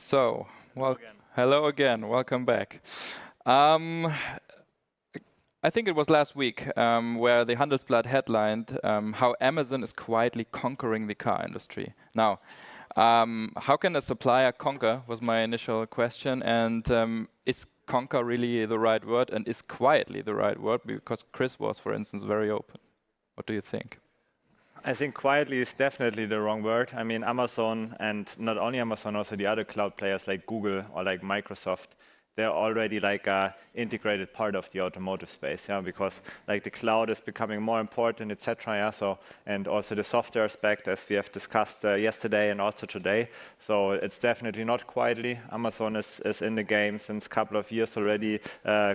So, Hello well, again. hello again. Welcome back. Um, I think it was last week where the Handelsblatt headlined how Amazon is quietly conquering the car industry. Now, how can a supplier conquer was my initial question, and is conquer really the right word, and is quietly the right word? Because Chris was, for instance, very open. What do you think? I think quietly is definitely the wrong word. I mean, Amazon, and not only Amazon, also the other cloud players like Google or like Microsoft, they're already like a integrated part of the automotive space, yeah, because like the cloud is becoming more important, etc. Yeah, so and also the software aspect, as we have discussed yesterday and also today. So it's definitely not quietly. Amazon is in the game since a couple of years already.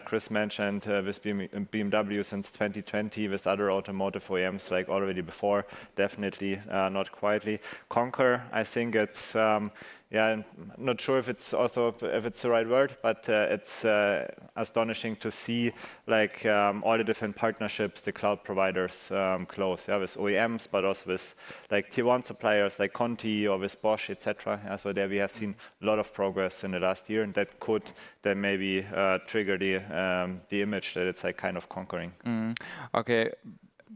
Chris mentioned with BMW since 2020, with other automotive OEMs like already before. Definitely not quietly. Conquer, I think it's. Yeah, I'm not sure if it's the right word, but it's astonishing to see like all the different partnerships the cloud providers close, yeah, with OEMs, but also with like tier one suppliers like Conti or with Bosch, etc. Yeah, so there we have seen a lot of progress in the last year, and that could then maybe trigger the image that it's like kind of conquering. Okay,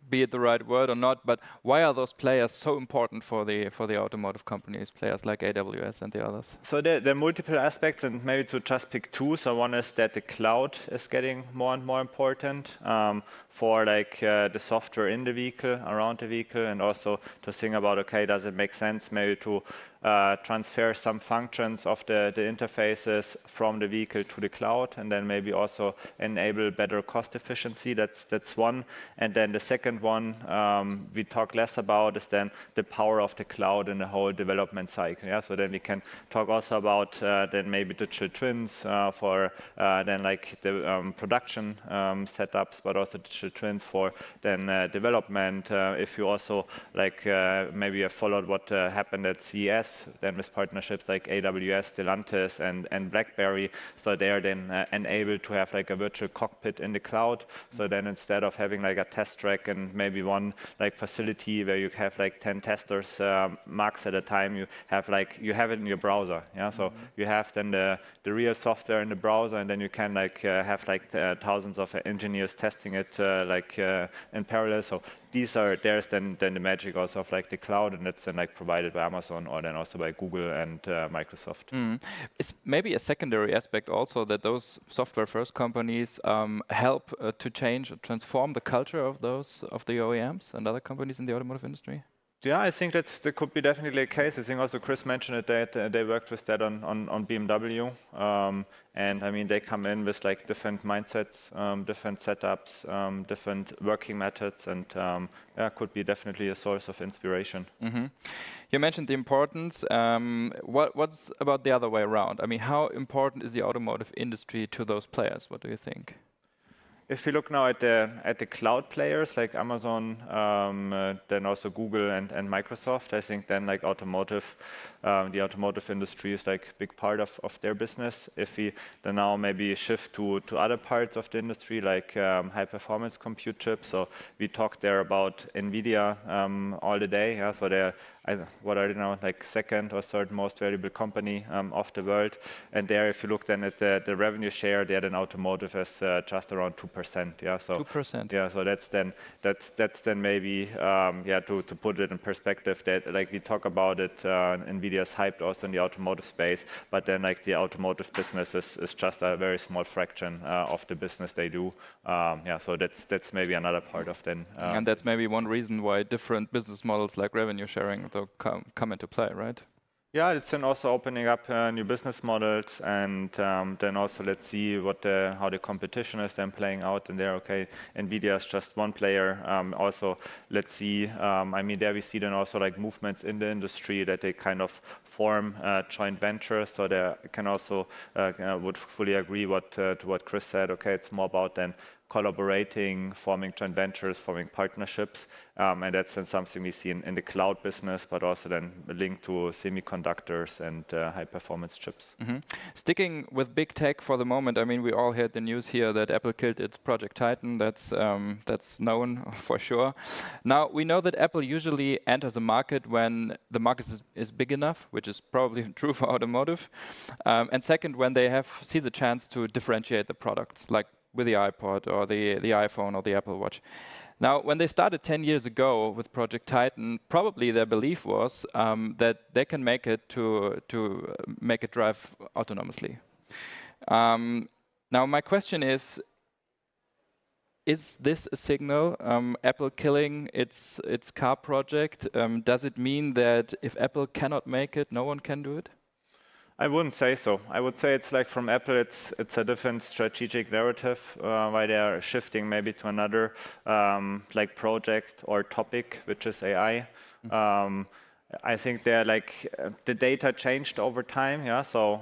be it the right word or not, but why are those players so important for the automotive companies, players like AWS and the others? So there are multiple aspects, and maybe to just pick two. So one is that the cloud is getting more and more important for like the software in the vehicle, around the vehicle, and also to think about, okay, does it make sense maybe to transfer some functions of the interfaces from the vehicle to the cloud, and then maybe also enable better cost efficiency. That's one. And then the second one we talk less about is then the power of the cloud in the whole development cycle. Yeah, so then we can talk also about then maybe digital twins for then like the production setups, but also digital twins for then development. If you also like maybe have followed what happened at CES, then with partnerships like AWS, Stellantis, and BlackBerry, so they are then enabled to have like a virtual cockpit in the cloud. So then instead of having like a test track and maybe one like facility where you have like 10 testers max at a time, you have it in your browser. Yeah, so you have then the real software in the browser, and then you can like have like thousands of engineers testing it in parallel. So there's then the magic also of like the cloud, and that's then like provided by Amazon or then also by Google and Microsoft. It's maybe a secondary aspect also that those software-first companies help to change or transform the culture of the OEMs and other companies in the automotive industry. Yeah, I think that could be definitely a case. I think also Chris mentioned it that they worked with that on BMW. And I mean, they come in with like different mindsets, different setups, different working methods, and yeah, could be definitely a source of inspiration. You mentioned the importance. What's about the other way around? I mean, how important is the automotive industry to those players? What do you think? If you look now at the cloud players like Amazon, then also Google and Microsoft, I think then like the automotive industry is like a big part of their business. If we then now maybe shift to other parts of the industry like high performance compute chips, so we talked there about NVIDIA all the day. Yeah, so they're what are they now, like second or third most valuable company of the world. And there, if you look then at the revenue share, there then automotive is just around 2%. Yeah, so 2%. Yeah, so that's then maybe to put it in perspective, that like we talk about it, NVIDIA is hyped also in the automotive space, but then like the automotive business is just a very small fraction of the business they do. Yeah, so that's maybe another part of then. And that's maybe one reason why different business models like revenue sharing come into play, right? Yeah, it's then also opening up new business models, and then also let's see how the competition is then playing out. And there, okay, NVIDIA is just one player. Also, let's see. I mean, there we see then also like movements in the industry that they kind of form joint ventures. So there can also would fully agree to what Chris said. Okay, it's more about then collaborating, forming joint ventures, forming partnerships, and that's then something we see in the cloud business, but also then linked to semiconductors and high-performance chips. Sticking with big tech for the moment, I mean, we all heard the news here that Apple killed its Project Titan. That's known for sure. Now, we know that Apple usually enters a market when the market is big enough, which is probably true for automotive. And second, when they see the chance to differentiate the products, like with the iPod or the iPhone or the Apple Watch. Now, when they started 10 years ago with Project Titan, probably their belief was that they can make it to make it drive autonomously. Now, my question is this a signal, Apple killing its car project? Does it mean that if Apple cannot make it, no one can do it? I wouldn't say so. I would say it's like from Apple, it's a different strategic narrative why they are shifting maybe to another like project or topic, which is AI. I think they're like the data changed over time, yeah. So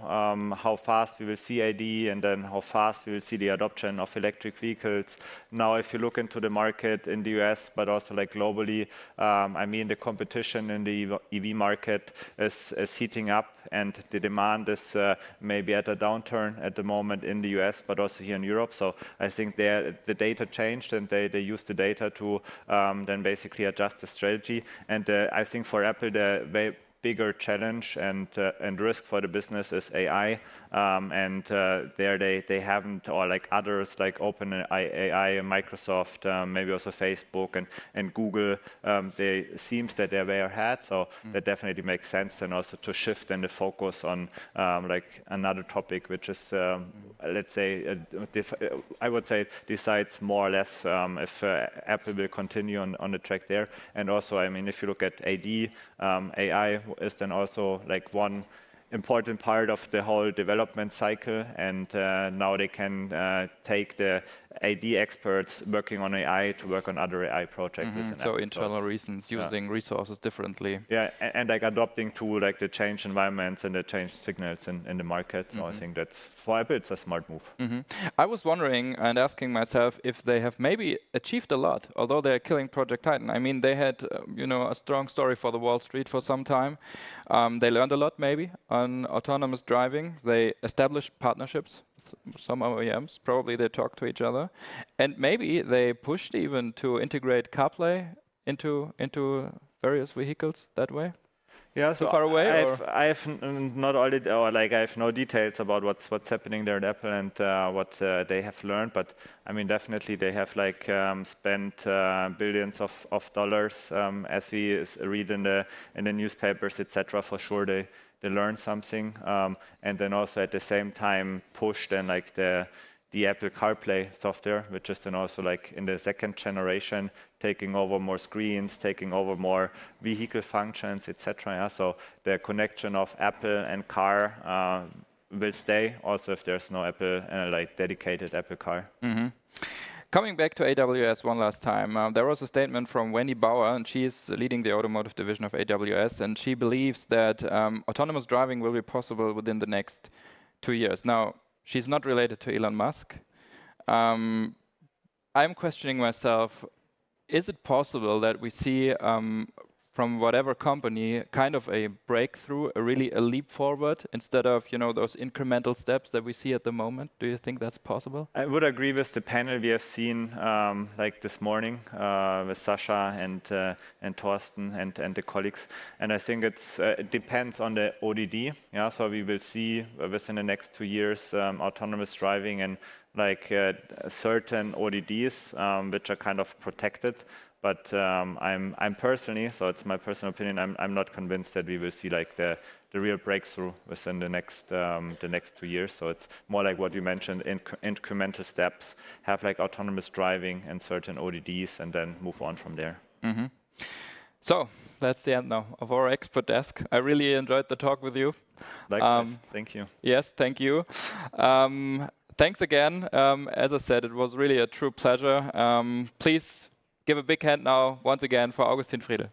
how fast we will see AD, and then how fast we will see the adoption of electric vehicles. Now, if you look into the market in the US, but also like globally, I mean the competition in the EV market is heating up, and the demand is maybe at a downturn at the moment in the US, but also here in Europe. So I think the data changed, and they used the data to then basically adjust the strategy. And I think for Apple, the way bigger challenge and risk for the business is AI, and there they haven't, or like others like OpenAI and Microsoft, maybe also Facebook and Google, they seems that they're way ahead. So that definitely makes sense, and also to shift then the focus on like another topic, which is let's say I would say decides more or less if Apple will continue on the track there. And also, I mean, if you look at AD, AI is then also like one important part of the whole development cycle, and now they can take the AD experts working on AI to work on other AI projects. So internal reasons, using resources differently. Yeah, and like adopting to like the changed environments and the changed signals in the market. So I think that's, for Apple, it's a smart move. I was wondering and asking myself if they have maybe achieved a lot, although they're killing Project Titan. I mean, they had a strong story for the Wall Street for some time. They learned a lot maybe on autonomous driving. They established partnerships with some OEMs. Probably they talk to each other, and maybe they pushed even to integrate CarPlay into various vehicles that way. Yeah, so far away. I have not all it, or like I have no details about what's happening there at Apple and what they have learned. But I mean, definitely they have like spent billions of dollars, as we read in the newspapers, etc. For sure, they learned something, and then also at the same time pushed then like the Apple CarPlay software, which is then also like in the second generation, taking over more screens, taking over more vehicle functions, etc. Yeah? So the connection of Apple and car will stay, also if there's no Apple like dedicated Apple Car. Coming back to AWS one last time, there was a statement from Wendy Bauer, and she is leading the automotive division of AWS, and she believes that autonomous driving will be possible within the next 2 years. Now, she's not related to Elon Musk. I'm questioning myself, is it possible that we see from whatever company kind of a breakthrough, really a leap forward, instead of those incremental steps that we see at the moment? Do you think that's possible? I would agree with the panel we have seen like this morning with Sasha and Thorsten and the colleagues. And I think it depends on the ODD. Yeah, so we will see within the next 2 years autonomous driving and like certain ODDs which are kind of protected. But I'm personally, so it's my personal opinion, I'm not convinced that we will see like the real breakthrough within the next 2 years. So it's more like what you mentioned, incremental steps, have like autonomous driving and certain ODDs, and then move on from there. So that's the end now of our expert desk. I really enjoyed the talk with you. Likewise, thank you. Yes, thank you. Thanks again. As I said, it was really a true pleasure. Please give a big hand now, once again, for Augustin Friedel.